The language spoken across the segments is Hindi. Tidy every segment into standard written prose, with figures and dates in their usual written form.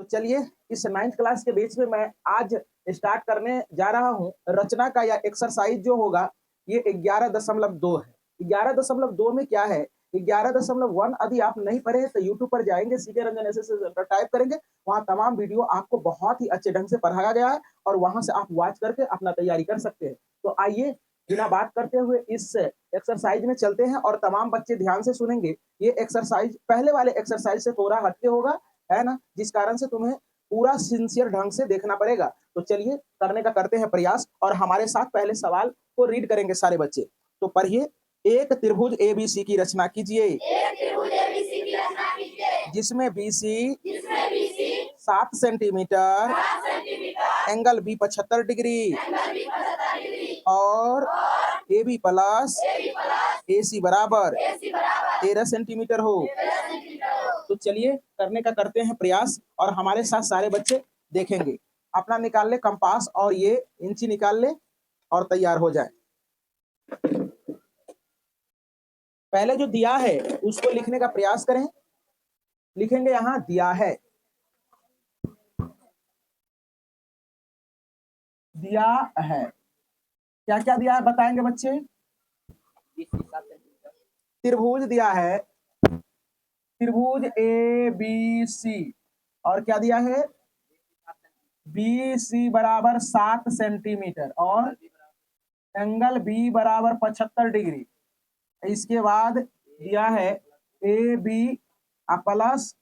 चलिए इस 9th क्लास के बेच में मैं आज स्टार्ट करने जा रहा हूँ रचना का या एक्सरसाइज जो होगा ये 11.2 है। 11.2 में क्या है, 11.1 यदि आप नहीं पढ़े हैं तो यूट्यूब पर जाएंगे, सीके रंजन ऐसे टाइप करेंगे, वहाँ तमाम वीडियो आपको बहुत ही अच्छे ढंग से पढ़ाया गया है और वहां से आप वॉच करके अपना तैयारी कर सकते हैं। तो आइए बिना बात करते हुए इस एक्सरसाइज में चलते हैं और तमाम बच्चे ध्यान से सुनेंगे। ये एक्सरसाइज पहले वाले एक्सरसाइज से थोड़ा हटके होगा, है ना, जिस कारण से तुम्हें पूरा सिंसियर ढंग से देखना पड़ेगा। तो चलिए करने का करते हैं प्रयास और हमारे साथ पहले सवाल को रीड करेंगे सारे बच्चे। तो पढ़िए, एक त्रिभुज एबीसी की रचना कीजिए जिसमें BC 7 centimetre, angle B 75 degree और ए बी प्लस ए सी बराबर 13 सेंटीमीटर हो। तो चलिए करने का करते हैं प्रयास और हमारे साथ सारे बच्चे देखेंगे। अपना निकाल ले कंपास और ये इंची निकाल ले और तैयार हो जाए। पहले जो दिया है उसको लिखने का प्रयास करें। लिखेंगे यहाँ दिया है, दिया है, क्या क्या दिया है बताएंगे बच्चे। त्रिभुज दिया है, त्रिभुज ए बी सी, और क्या दिया है, बी सी बराबर 7 सेंटीमीटर और एंगल बी बराबर 75 डिग्री। इसके बाद दिया है ए बी प्लस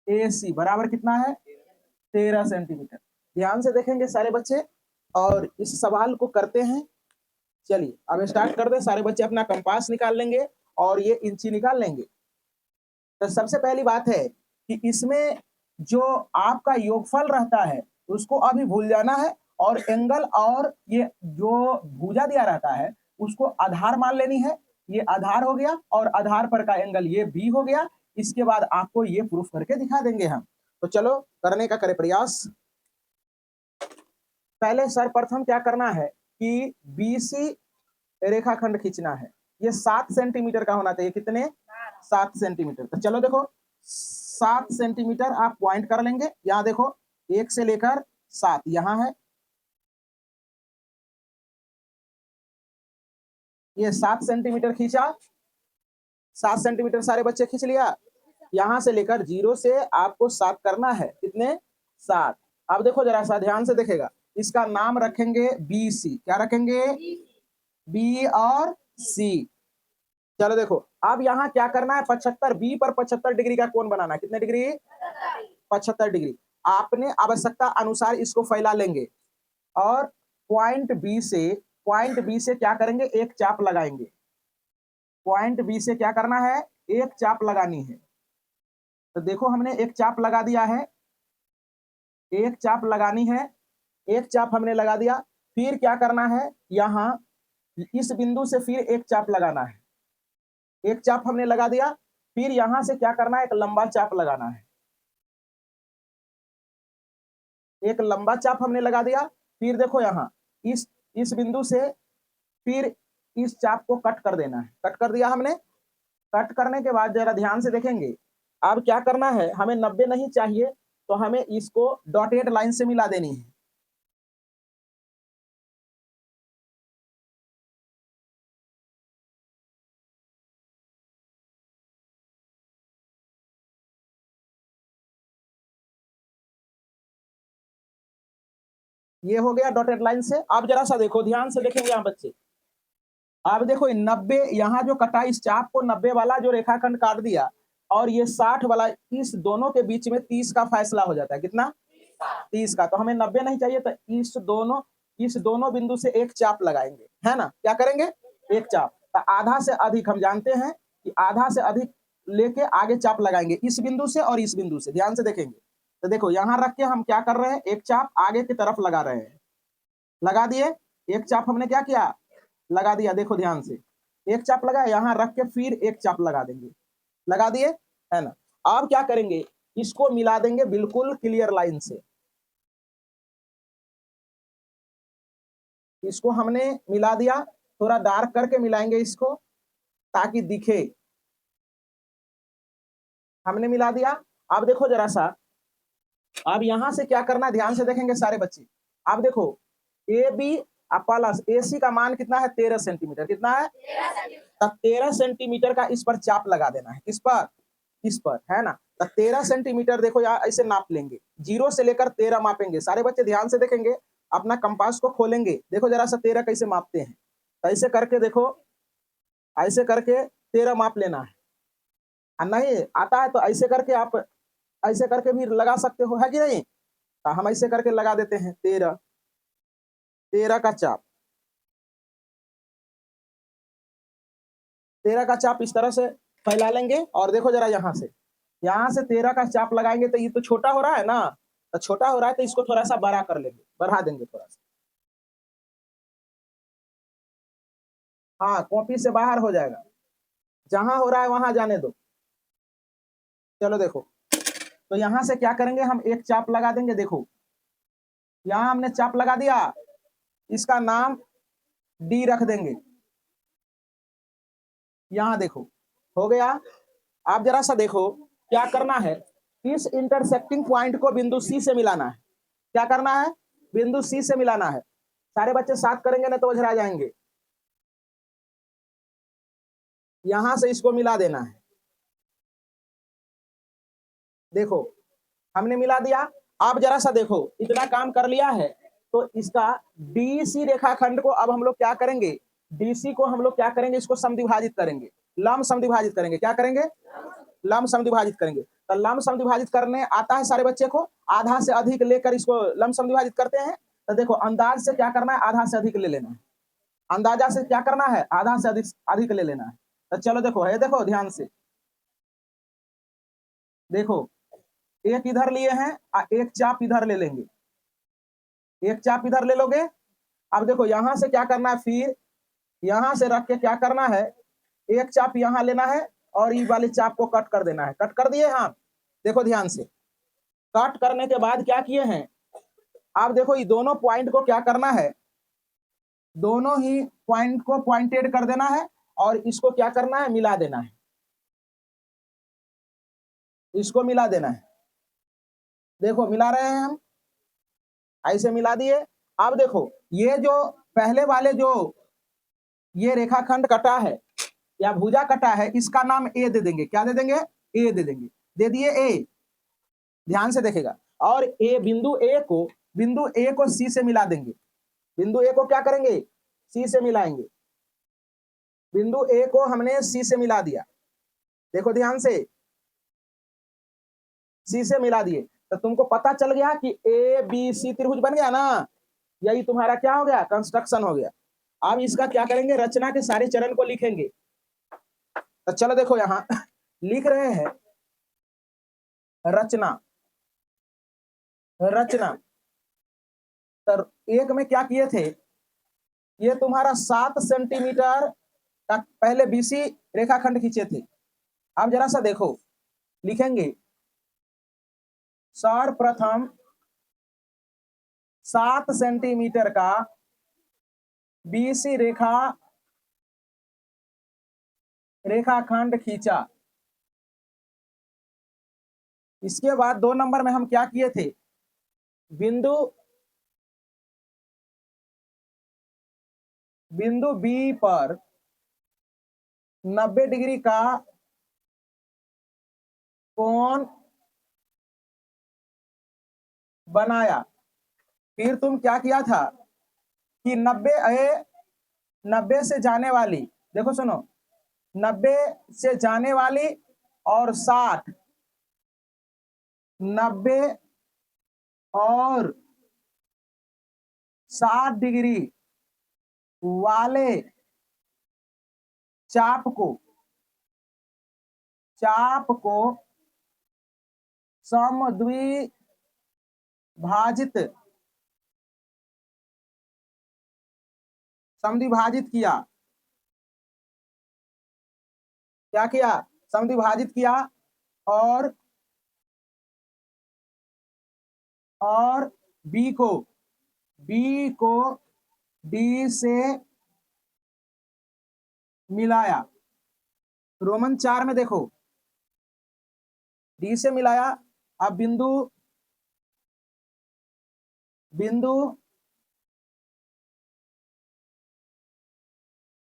ए सी बराबर कितना है, 13 सेंटीमीटर। ध्यान से देखेंगे सारे बच्चे और इस सवाल को करते हैं। चलिए अब स्टार्ट कर दे। सारे बच्चे अपना कंपास निकाल लेंगे और ये इंची निकाल लेंगे। तो सबसे पहली बात है कि इसमें जो आपका योगफल रहता है उसको अभी भूल जाना है और एंगल और ये जो भुजा दिया रहता है उसको आधार मान लेनी है। ये आधार हो गया और आधार पर का एंगल ये बी हो गया। इसके बाद आपको ये प्रूफ करके दिखा देंगे हम। तो चलो करने का करें प्रयास। पहले सर्वप्रथम क्या करना है कि बीसी रेखाखंड खींचना है। ये 7 सेंटीमीटर का होना चाहिए। कितने, 7 सेंटीमीटर। तो चलो देखो 7 सेंटीमीटर आप पॉइंट कर लेंगे। यहाँ देखो 1 से लेकर 7 यहाँ है। ये 7 सेंटीमीटर खींचा, 7 सेंटीमीटर सारे बच्चे खींच लिया। यहाँ से लेकर 0 से आपको 7 करना है। कितने, 7। अब देखो जरा सा ध्यान से देखेगा, इसका नाम रखेंगे बी सी। क्या रखेंगे, बी और सी। चलो देखो अब यहाँ क्या करना है, 75 बी पर 75 डिग्री का कोण बनाना है। कितने डिग्री, 75 डिग्री। आपने आवश्यकता अनुसार इसको फैला लेंगे और पॉइंट बी से क्या करेंगे, एक चाप लगाएंगे। पॉइंट बी से क्या करना है, एक चाप लगानी है। तो देखो हमने एक चाप लगा दिया है, एक चाप लगानी है, एक चाप हमने लगा दिया। फिर क्या करना है, यहाँ इस बिंदु से फिर एक चाप लगाना है। एक चाप हमने लगा दिया। फिर यहां से क्या करना है, एक लंबा चाप लगाना है। एक लंबा चाप हमने लगा दिया। फिर देखो यहाँ इस बिंदु से फिर इस चाप को कट कर देना है। कट कर दिया हमने। कट करने के बाद जरा ध्यान से देखेंगे, अब क्या करना है, हमें 90 नहीं चाहिए तो हमें इसको डॉटेड लाइन से मिला देनी है। ये हो गया डॉटेड लाइन से। अब जरा सा देखो, ध्यान से देखेंगे यहाँ बच्चे। अब देखो 90 यहाँ जो कटा, इस चाप को 90 वाला जो रेखाखंड काट दिया और ये 60 वाला, इस दोनों के बीच में 30 का फैसला हो जाता है। कितना, 30 का। तो हमें 90 नहीं चाहिए तो इस दोनों बिंदु से एक चाप लगाएंगे, है ना। क्या करेंगे, एक चाप। तो आधा से अधिक हम जानते हैं कि आधा से अधिक लेके आगे चाप लगाएंगे, इस बिंदु से और इस बिंदु से। ध्यान से देखेंगे तो देखो यहाँ रख के हम क्या कर रहे हैं, एक चाप आगे की तरफ लगा रहे हैं। लगा दिए, एक चाप हमने क्या किया, लगा दिया। देखो ध्यान से, एक चाप लगा, यहाँ रख के फिर एक चाप लगा देंगे। लगा दिए, है ना। अब क्या करेंगे, इसको मिला देंगे बिल्कुल क्लियर लाइन से। इसको हमने मिला दिया, थोड़ा डार्क करके मिलाएंगे इसको ताकि दिखे। हमने मिला दिया। अब देखो जरा सा, अब यहां से क्या करना है, ध्यान से देखेंगे सारे बच्चे। अब देखो ए बी प्लस ए सी का मान कितना है, 13 सेंटीमीटर। कितना है, 13 सेंटीमीटर का इस पर चाप लगा देना है। किस पर, इस पर, है ना। तो 13 सेंटीमीटर देखो यहाँ ऐसे नाप लेंगे, 0 से लेकर 13 मापेंगे। सारे बच्चे ध्यान से देखेंगे, अपना कंपास को खोलेंगे, देखो जरा सा 13 कैसे मापते हैं। तो ऐसे करके देखो, ऐसे करके 13 माप लेना है। नहीं आता है तो ऐसे करके आप ऐसे करके भी लगा सकते हो, है कि नहीं। तो हम ऐसे करके लगा देते हैं 13, 13 का चाप, 13 का चाप इस तरह से फैला लेंगे। और देखो जरा यहाँ से 13 का चाप लगाएंगे तो ये तो छोटा हो रहा है ना, तो छोटा हो रहा है तो इसको थोड़ा सा बड़ा कर लेंगे, बढ़ा देंगे थोड़ा सा। हाँ, कॉपी से बाहर हो जाएगा, जहां हो रहा है वहां जाने दो। चलो देखो, तो यहां से क्या करेंगे, हम एक चाप लगा देंगे। देखो यहाँ हमने चाप लगा दिया, इसका नाम डी रख देंगे। यहाँ देखो हो गया। आप जरा सा देखो क्या करना है, इस इंटरसेक्टिंग पॉइंट को बिंदु सी से मिलाना है। क्या करना है, बिंदु सी से मिलाना है। सारे बच्चे साथ करेंगे ना तो वजरा जाएंगे। यहां से इसको मिला देना है। देखो हमने मिला दिया। आप जरा सा देखो, इतना काम कर लिया है तो इसका डीसी रेखाखंड को अब हम लोग क्या करेंगे, डीसी को हम लोग क्या करेंगे, इसको समद्विभाजित करेंगे, लंब समद्विभाजित करेंगे। क्या करेंगे, लंब समद्विभाजित करेंगे। तो लंब समद्विभाजित करने आता है सारे बच्चे को, आधा से अधिक लेकर इसको लंब समद्विभाजित करते हैं। तो देखो अंदाज से क्या करना है, आधा से अधिक ले लेना है। अंदाजा से क्या करना है, आधा से अधिक अधिक ले लेना है। तो चलो देखो, है देखो ध्यान से देखो, एक इधर लिए हैं, एक चाप इधर ले लेंगे, एक चाप इधर ले लोगे। अब देखो यहां से क्या करना है, फिर यहां से रख के क्या करना है, एक चाप यहां लेना है और ये वाले चाप को कट कर देना है। कट कर दिए हाँ, देखो ध्यान से, कट करने के बाद क्या किए हैं, आप देखो ये दोनों पॉइंट को क्या करना है, दोनों ही पॉइंट को पॉइंटेड कर देना है और इसको क्या करना है, मिला देना है। इसको मिला देना है। देखो मिला रहे हैं हम, ऐसे मिला दिए। अब देखो ये जो पहले वाले जो ये रेखाखंड कटा है या भुजा कटा है, इसका नाम ए दे देंगे। क्या दे देंगे, ए दे देंगे। दे दिए ए, ध्यान से देखेगा। और ए बिंदु ए को सी से मिला देंगे। बिंदु ए को क्या करेंगे, सी से मिलाएंगे। बिंदु ए को हमने सी से मिला दिया। देखो ध्यान से, सी से मिला दिए तो तुमको पता चल गया कि ए बी सी त्रिभुज बन गया ना। यही तुम्हारा क्या हो गया, कंस्ट्रक्शन हो गया। अब इसका क्या करेंगे, रचना के सारे चरण को लिखेंगे। तो चलो देखो यहाँ लिख रहे हैं रचना, रचना। तो एक में क्या किए थे, ये तुम्हारा 7 सेंटीमीटर का पहले बीसी रेखाखंड खींचे थे। अब जरा सा देखो, लिखेंगे सर्वप्रथम 7 सेंटीमीटर का बीसी रेखाखंड खींचा। इसके बाद 2 नंबर में हम क्या किए थे, बिंदु बी पर 90 डिग्री का कोण बनाया। फिर तुम क्या किया था कि 90 से जाने वाली, देखो सुनो, 90 से जाने वाली और 90 और 60 डिग्री वाले चाप को समद्विभाजित किया। क्या किया, समद्विभाजित किया। और बी को डी से मिलाया। रोमन 4 में देखो, डी से मिलाया। अब बिंदु बिंदु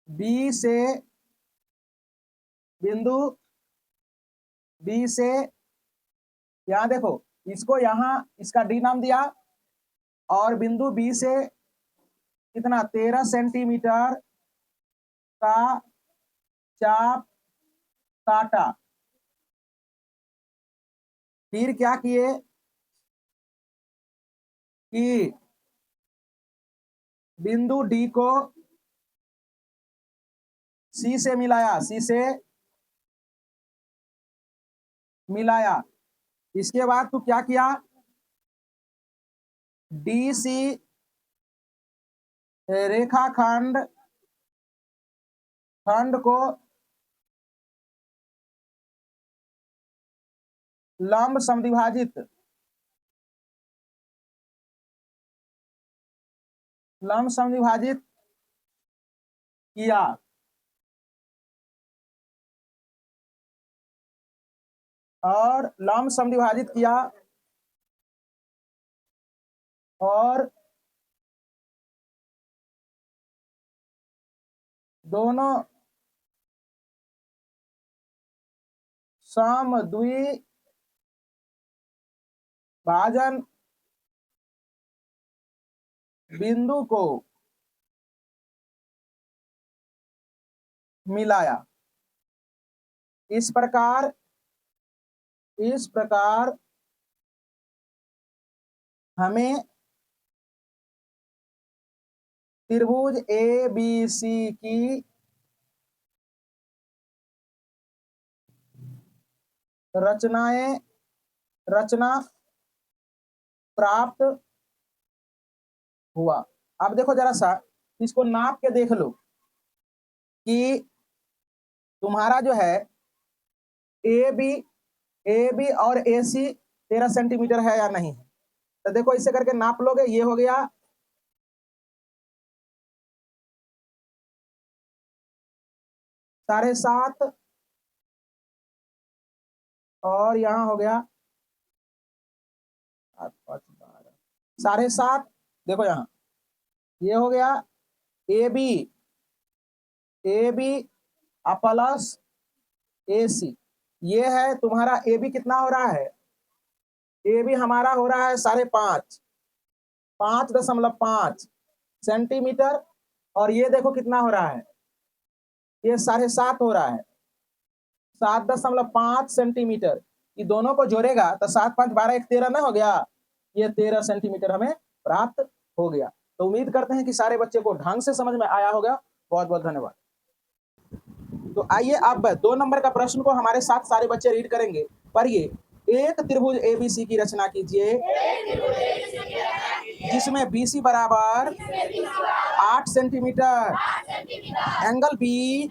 बी से बिंदु बी से यहां देखो, इसको यहां इसका डी नाम दिया और बिंदु बी से कितना 13 सेंटीमीटर का चाप काटा। फिर क्या किए कि बिंदु डी को सी से मिलाया, सी से मिलाया। इसके बाद तू क्या किया, डी सी रेखाखंड खंड को लंब समद्विभाजित किया। और लंब समद्विभाजित किया और दोनों समद्विभाजन बिंदु को मिलाया। इस प्रकार हमें त्रिभुज ए बी सी की रचना प्राप्त हुआ। अब देखो जरा सा इसको नाप के देख लो कि तुम्हारा जो है ए बी और ए सी 13 सेंटीमीटर है या नहीं। तो देखो इसे करके नाप लोगे, ये हो गया 7.5 और यहाँ हो गया 7.5। देखो यहाँ ये हो गया ए बी प्लस ए सी। ये है तुम्हारा ए बी कितना हो रहा है, ए बी हमारा हो रहा है 5.5 सेंटीमीटर। और ये देखो कितना हो रहा है, ये 7.5 हो रहा है, 7.5 सेंटीमीटर। ये दोनों को जोड़ेगा तो 7 5 12 1 13 ना हो गया। ये 13 सेंटीमीटर हमें प्राप्त हो गया। तो उम्मीद करते हैं कि सारे बच्चे को ढंग से समझ में आया होगा। बहुत बहुत धन्यवाद। तो आइए अब 2 नंबर का प्रश्न को हमारे साथ सारे बच्चे रीड करेंगे। पढ़िए, एक त्रिभुज एबीसी की रचना कीजिए जिसमें बीसी बराबर 8 सेंटीमीटर, एंगल बी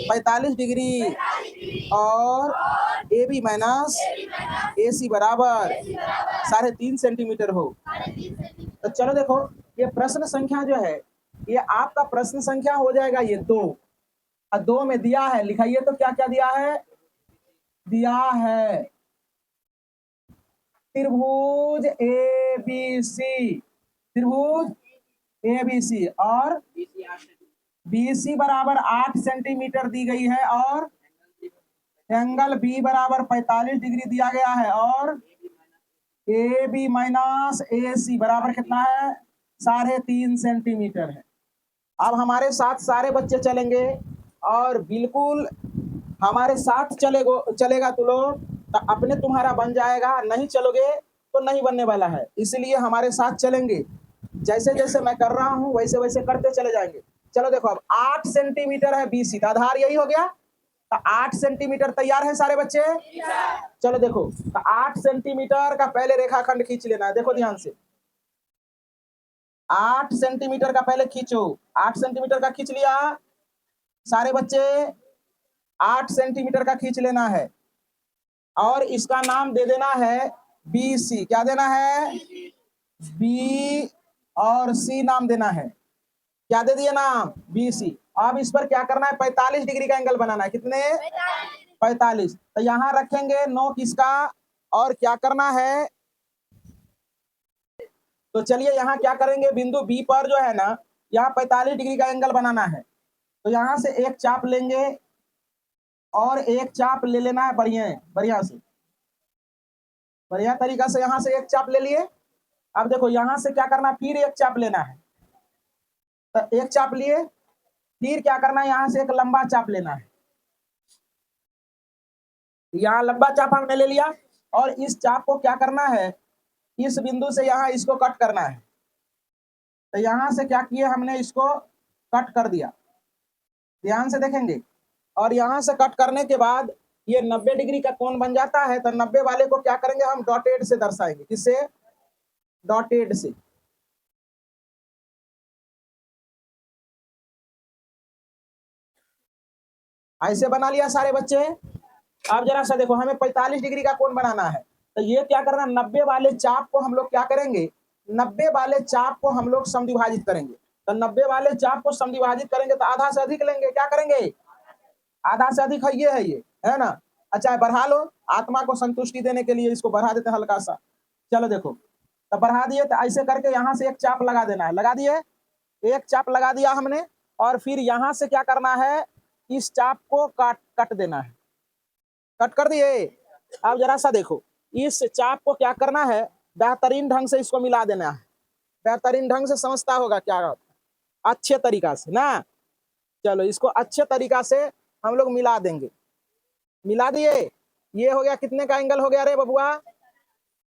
45 डिग्री और ए बी माइनस ए सी बराबर 3.5 सेंटीमीटर हो। तो चलो देखो, ये प्रश्न संख्या जो है ये आपका प्रश्न संख्या हो जाएगा ये 2 और 2 में दिया है, लिखाइए तो क्या क्या दिया है, दिया है त्रिभुज ए बी सी और बीसी बराबर 8 सेंटीमीटर दी गई है और एंगल बी बराबर 45 डिग्री दिया गया है और ए बी माइनस ए सी बराबर कितना है 3.5 सेंटीमीटर है। अब हमारे साथ सारे बच्चे चलेंगे और बिल्कुल हमारे साथ चलेगा तो लोग तो अपने तुम्हारा बन जाएगा, नहीं चलोगे तो नहीं बनने वाला है। इसलिए हमारे साथ चलेंगे, जैसे जैसे मैं कर रहा हूं वैसे वैसे करते चले जाएंगे। चलो देखो, अब 8 सेंटीमीटर है बीसी, तो आधार यही हो गया। तो 8 सेंटीमीटर तैयार है सारे बच्चे। चलो देखो, तो 8 सेंटीमीटर का पहले रेखाखंड खींच लेना है। देखो ध्यान से, 8 सेंटीमीटर का पहले खींचो। 8 सेंटीमीटर का खींच लिया सारे बच्चे, 8 सेंटीमीटर का खींच लेना है और इसका नाम दे देना है बी सी। क्या देना है, बी और सी नाम देना है। क्या दे दिया नाम, बी सी। अब इस पर क्या करना है, 45 डिग्री का एंगल बनाना है। कितने, 45। तो यहां रखेंगे 9 किसका और क्या करना है, तो चलिए यहाँ क्या करेंगे, बिंदु बी पर जो है ना, यहाँ 45 डिग्री का एंगल बनाना है। तो यहाँ से एक चाप लेंगे और एक चाप ले लेना है बढ़िया बढ़िया से, बढ़िया तरीका से यहाँ से एक चाप ले लिए। अब देखो यहाँ से क्या करना, फिर एक चाप लेना है। तो एक चाप लिए, फिर क्या करना है, यहाँ से एक लंबा चाप लेना है। यहाँ लंबा चाप हमने ले लिया और इस चाप को क्या करना है, इस बिंदु से यहाँ इसको कट करना है। तो यहाँ से क्या किया हमने, इसको कट कर दिया, ध्यान से देखेंगे। और यहाँ से कट करने के बाद ये 90 डिग्री का कोण बन जाता है। तो 90 वाले को क्या करेंगे, हम डॉटेड से दर्शाएंगे। किससे, डॉटेड से। ऐसे बना लिया सारे बच्चे। अब जरा सा देखो, हमें 45 डिग्री का कोण बनाना है। तो ये क्या करना, 90 वाले चाप को हम लोग क्या करेंगे, 90 वाले चाप को हम लोग समद्विभाजित करेंगे। तो 90 वाले चाप को समद्विभाजित करेंगे तो आधा से अधिक लेंगे। क्या करेंगे, आधा से अधिक है ये है ना। अच्छा बढ़ा लो, आत्मा को संतुष्टि देने के लिए इसको बढ़ा देते हैं हल्का सा। चलो देखो, तो बढ़ा दिए। तो ऐसे करके यहाँ से एक चाप लगा देना है। लगा दिए, एक चाप लगा दिया हमने। और फिर यहाँ से क्या करना है, इस चाप को कट देना है। कट कर दिए। अब जरा सा देखो, इस चाप को क्या करना है, बेहतरीन ढंग से इसको मिला देना है। बेहतरीन ढंग से समझता होगा क्या, अच्छे तरीका से ना। चलो इसको अच्छे तरीका से हम लोग मिला देंगे। मिला दिए। ये हो गया, कितने का एंगल हो गया रे बबुआ,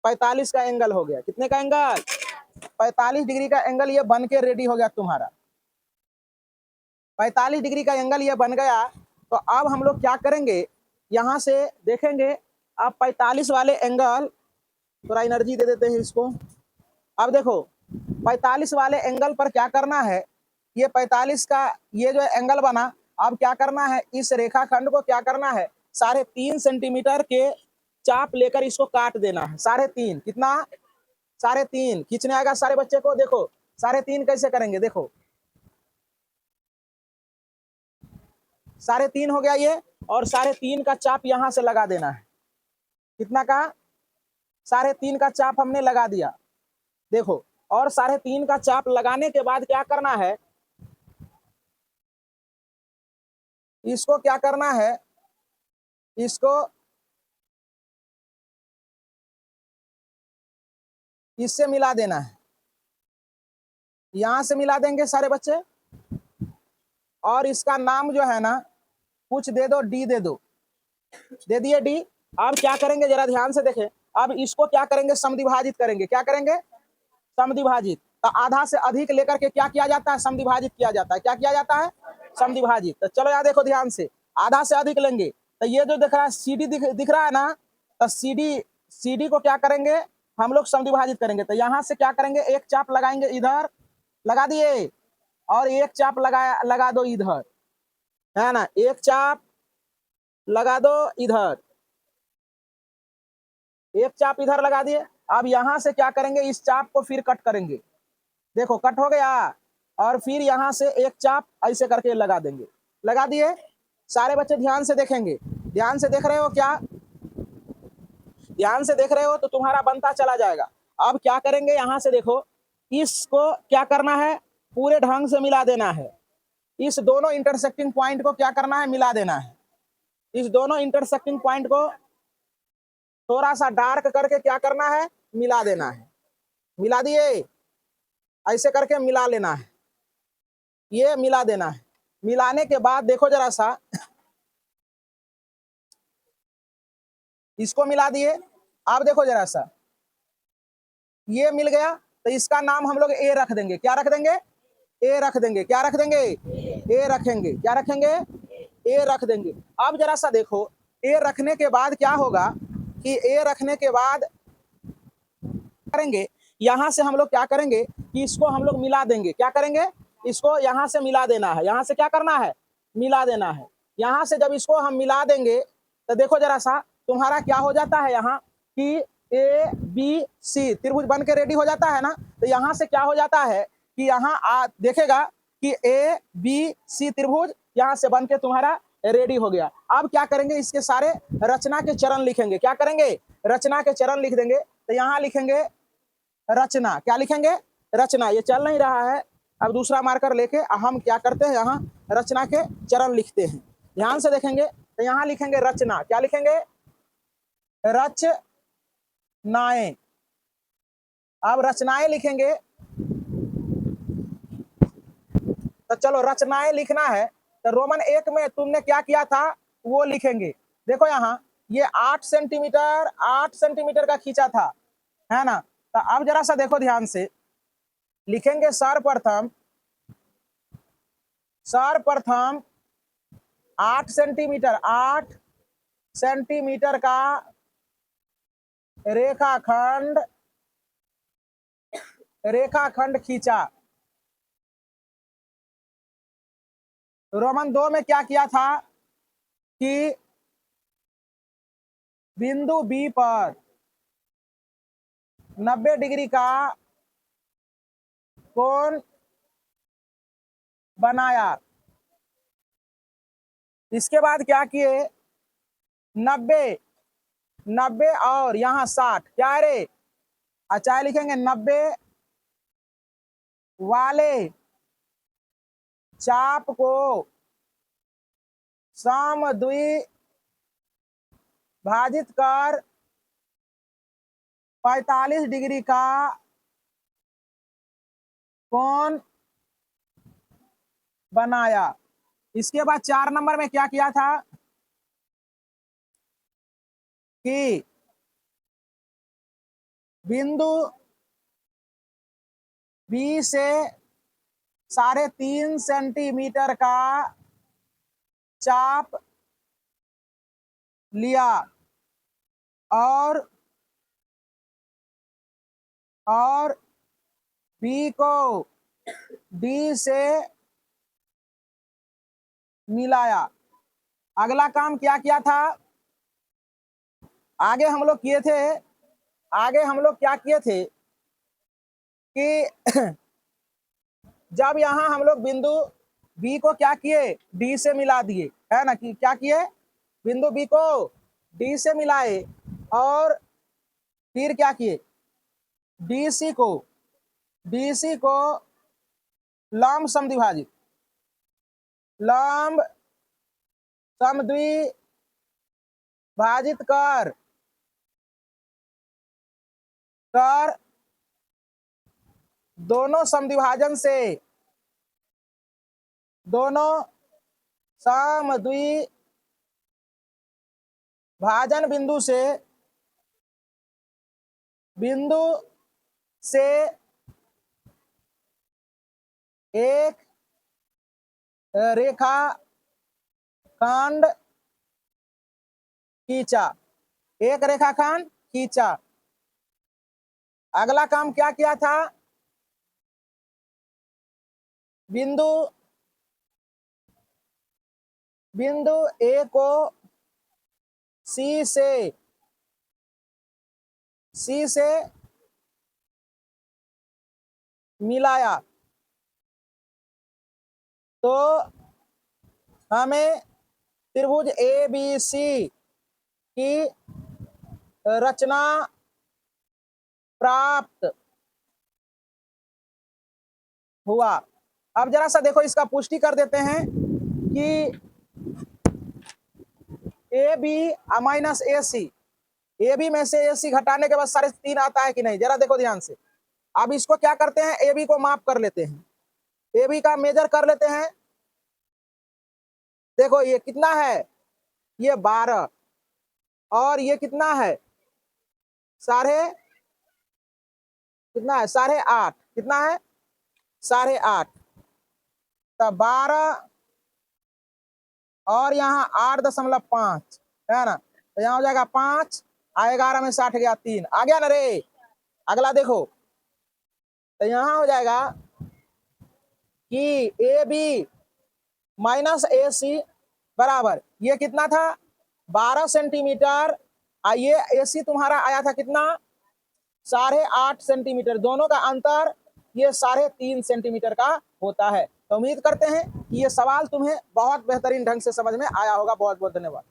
45 का एंगल हो गया। कितने का एंगल, 45 डिग्री का एंगल ये बन के रेडी हो गया तुम्हारा। 45 डिग्री का एंगल ये बन गया। तो अब हम लोग क्या करेंगे, यहाँ से देखेंगे। अब 45 वाले एंगल, थोड़ा एनर्जी दे देते हैं इसको। अब देखो 45 वाले एंगल पर क्या करना है, ये 45 का ये जो एंगल बना। अब क्या करना है, इस रेखाखंड को क्या करना है, 3.5 सेंटीमीटर के चाप लेकर इसको काट देना है। 3.5, कितना, 3.5 खींचने आएगा सारे बच्चे को। देखो 3.5 कैसे करेंगे, देखो 3.5 हो गया ये। और 3.5 का चाप यहाँ से लगा देना है। कितना का, 3.5 का चाप हमने लगा दिया। देखो, और 3.5 का चाप लगाने के बाद क्या करना है, इसको क्या करना है, इसको इससे मिला देना है। यहां से मिला देंगे सारे बच्चे। और इसका नाम जो है ना, कुछ दे दो, डी दे दो। दे दिए डी। अब क्या करेंगे, जरा ध्यान से देखें। अब इसको क्या करेंगे, समद्विभाजित करेंगे। क्या करेंगे, समद्विभाजित। तो आधा से अधिक लेकर के क्या किया जाता है, समद्विभाजित किया जाता है। क्या किया जाता है, समद्विभाजित। तो चलो यार देखो ध्यान से, आधा से अधिक लेंगे। तो ये जो दिख रहा है CD दिख रहा है ना, तो CD को क्या करेंगे, हम लोग समद्विभाजित करेंगे। तो यहाँ से क्या करेंगे, एक चाप लगाएंगे इधर, लगा दिए। और एक चाप लगा दो इधर, है ना। एक चाप लगा दो इधर, एक चाप इधर लगा दिए। अब यहां से क्या करेंगे, इस चाप को फिर कट करेंगे। देखो कट हो गया। और फिर यहां से एक चाप ऐसे करके लगा देंगे। लगा दिए। सारे बच्चे ध्यान से देखेंगे। ध्यान से देख रहे हो क्या, ध्यान से देख रहे हो तो तुम्हारा बनता चला जाएगा। अब क्या करेंगे, यहां से देखो, इसको क्या करना है, पूरे ढंग से मिला देना है। इस दोनों इंटरसेक्टिंग पॉइंट को क्या करना है, मिला देना है। इस दोनों इंटरसेक्टिंग पॉइंट को थोड़ा सा डार्क करके क्या करना है, मिला देना है। मिला दिए। ऐसे करके मिला लेना है, ये मिला देना है। मिलाने के बाद देखो जरा सा, इसको मिला दिए। अब देखो जरा सा, ये मिल गया। तो इसका नाम हम लोग ए रख देंगे। क्या रख देंगे, ए रख देंगे। क्या रख देंगे, ए रखेंगे। क्या रखेंगे, ए रख देंगे। अब जरा सा देखो, ए रखने के बाद क्या होगा कि ए रखने के बाद करेंगे, यहां से हम लोग क्या करेंगे कि इसको हम लोग मिला देंगे। क्या करेंगे, इसको यहां से मिला देना है। यहां से क्या करना है, मिला देना है। यहां से जब इसको हम मिला देंगे तो देखो जरा सा, तुम्हारा क्या हो जाता है यहाँ कि ABC त्रिभुज बन के रेडी हो जाता है ना। तो यहाँ से क्या हो जाता है कि यहाँ देखेगा कि ABC त्रिभुज यहाँ से बन के तुम्हारा रेडी हो गया। अब क्या करेंगे, इसके सारे रचना के चरण लिखेंगे। क्या करेंगे, रचना के चरण लिख देंगे। तो यहाँ लिखेंगे रचना, क्या लिखेंगे? रचना। ये चल नहीं रहा है, अब दूसरा मार्कर लेके हम क्या करते हैं, यहाँ रचना के चरण लिखते हैं। ध्यान से देखेंगे तो यहाँ लिखेंगे रचना, क्या लिखेंगे? रचनाएं। अब रचनाएं लिखेंगे तो चलो रचनाएं लिखना है तो रोमन 1 में तुमने क्या किया था वो लिखेंगे। देखो यहाँ ये 8 सेंटीमीटर का खींचा था, है ना? तो अब जरा सा देखो ध्यान से, लिखेंगे सर्वप्रथम 8 सेंटीमीटर का रेखाखंड खींचा। रोमन 2 में क्या किया था कि बिंदु बी पर 90 डिग्री का कोण बनाया। इसके बाद क्या किए, 90 और यहाँ 60, क्या है रे? अच्छा लिखेंगे 90 वाले चाप को समद्वि भाजित कर 45 डिग्री का कोण बनाया। इसके बाद 4 नंबर में क्या किया था कि बिंदु बी से 3.5 सेंटीमीटर का चाप लिया और बी को डी से मिलाया। अगला काम क्या किया था, आगे हम लोग क्या किए थे कि जब यहां हम लोग बिंदु बी को क्या किए, डी से मिला दिए, है ना? कि क्या किए, बिंदु बी को डी से मिलाए और फिर क्या किए, डीसी को लंब समद्विभाजित कर दोनों समद्विभाजन बिंदु से एक रेखाखंड खींचा। अगला काम क्या किया था, बिंदु ए को सी से मिलाया तो हमें त्रिभुज ABC की रचना प्राप्त हुआ। अब जरा सा देखो, इसका पुष्टि कर देते हैं कि AB माइनस AC, AB में से AC घटाने के बाद 3.5 आता है कि नहीं, जरा देखो ध्यान से। अब इसको क्या करते हैं, AB को माप कर लेते हैं, AB का मेजर कर लेते हैं। देखो ये कितना है, ये 12 और ये कितना है, कितना है, 8.5, कितना है, 8.5। तो 12 और यहाँ 8.5 है ना, तो यहाँ हो जाएगा 5, 11 में 60 गया 3, आ गया ना रे। अगला देखो, तो यहाँ हो जाएगा कि AB माइनस AC बराबर, ये कितना था 12 सेंटीमीटर, ये AC तुम्हारा आया था कितना 8.5 सेंटीमीटर, दोनों का अंतर ये 3.5 सेंटीमीटर का होता है। तो उम्मीद करते हैं कि ये सवाल तुम्हें बहुत बेहतरीन ढंग से समझ में आया होगा। बहुत बहुत धन्यवाद।